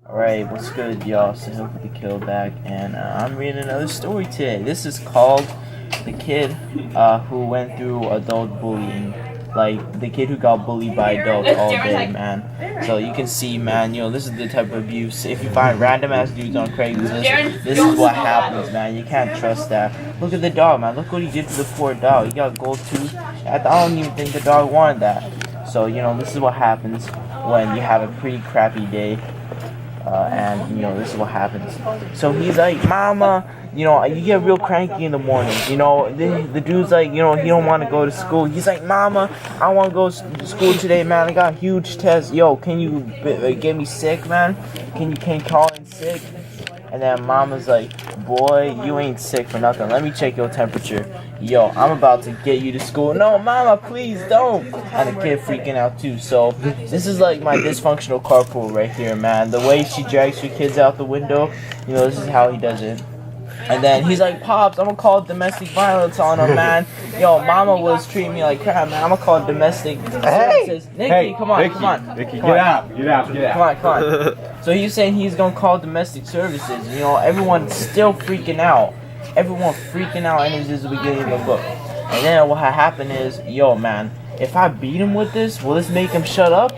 Alright, what's good, y'all? Sahil with the Kill back, and I'm reading another story today. This is called The Kid Who Went Through Adult Bullying. Like, the kid who got bullied by adults all day, man. So you can see, man, this is the type of abuse. If you find random ass dudes on Craigslist, this is what happens, man. You can't trust that. Look at the dog, man. Look what he did to the poor dog. He got gold tooth. I don't even think the dog wanted that. So, this is what happens when you have a pretty crappy day. And this is what happens. So he's like, Mama, you get real cranky in the morning. The dude's like, he don't want to go to school. He's like, Mama, I want to go to school today, man. I got a huge test. Yo, can you get me sick, man? Can you call in sick? And then Mama's like, boy, you ain't sick for nothing. Let me check your temperature. Yo, I'm about to get you to school. No, Mama, please don't. And the kid freaking out too. So this is like my dysfunctional carpool right here, man. The way she drags her kids out the window, this is how he does it. And then he's like, Pops, I'm gonna call domestic violence on him, man. Yo, Mama was treating me like crap, man. I'm gonna call domestic services. Nikki, come on. Nikki, get out. Come on. So he's saying he's gonna call domestic services. Everyone's still freaking out. Everyone freaking out, and this is the beginning of the book. And then what happened is, yo, man, if I beat him with this, will this make him shut up?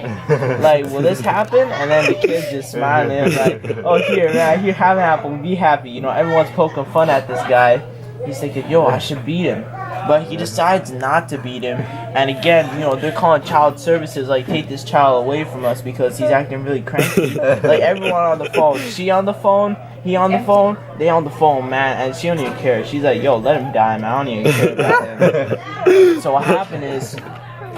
Like, will this happen? And then the kid's just smiling, like, oh, here, man, here, have an apple, be happy. Everyone's poking fun at this guy. He's thinking, yo, I should beat him. But he decides not to beat him. And again, they're calling child services, like, take this child away from us because he's acting really cranky. Like, everyone on the phone. She on the phone, he on the phone, they on the phone, man. And she don't even care. She's like, yo, let him die, man. I don't even care about him. So what happened is,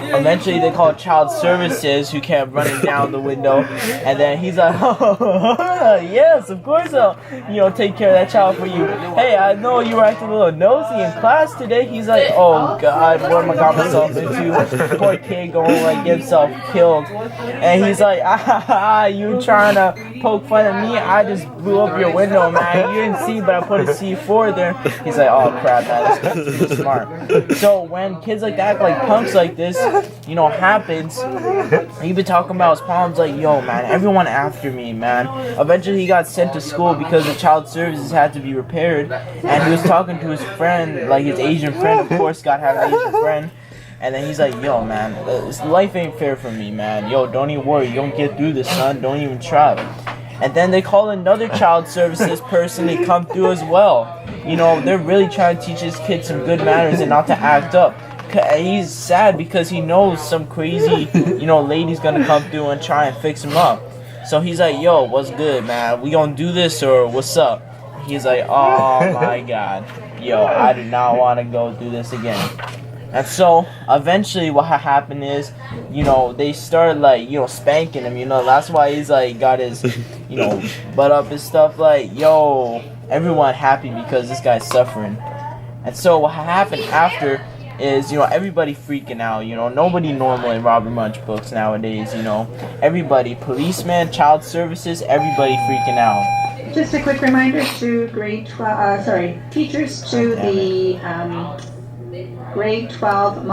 eventually they called child services, who kept running down the window, and then he's like, oh, yes, of course I'll, take care of that child for you. Hey, I know you were acting a little nosy in class today. He's like, oh God, what am I got myself into? Poor kid going to get himself killed. And he's like, you trying to poke fun at me? I just blew up your window, man. You didn't see, but I put a C4 there. He's like, oh crap, man, that's too smart. So when kids like that, like punks like this, happens, he been talking about his problems like, yo, man, everyone after me, man. Eventually he got sent to school because the child services had to be repaired, and he was talking to his friend, like his Asian friend, of course, got to have an Asian friend. And then he's like, yo, man, this life ain't fair for me, man. Yo, don't even worry, you don't get through this, son, don't even try. And then they call another child services person to come through as well. They're really trying to teach this kid some good manners and not to act up. He's sad because he knows some crazy, lady's gonna come through and try and fix him up. So he's like, yo, what's good, man? We gonna do this or what's up? He's like, oh my God, yo, I do not want to go through this again. And so eventually what happened is, they started like, spanking him, that's why he's like got his, butt up and stuff, like, yo, everyone happy because this guy's suffering. And so what happened after is, everybody freaking out, nobody normal in Robert Munch books nowadays, everybody, policeman, child services, everybody freaking out. Just a quick reminder to teachers to the grade 12.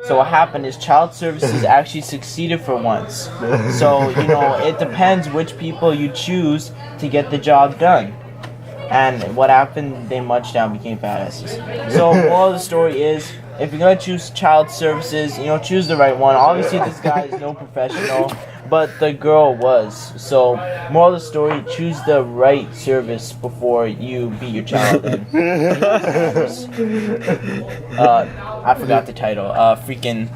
So what happened is child services actually succeeded for once. So, it depends which people you choose to get the job done. And what happened, they munched down, became badasses. So, moral of the story is, if you're going to choose child services, choose the right one. Obviously, this guy is no professional, but the girl was. So, moral of the story, choose the right service before you beat your child in. I forgot the title. Freaking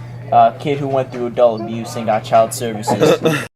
kid who went through adult abuse and got child services.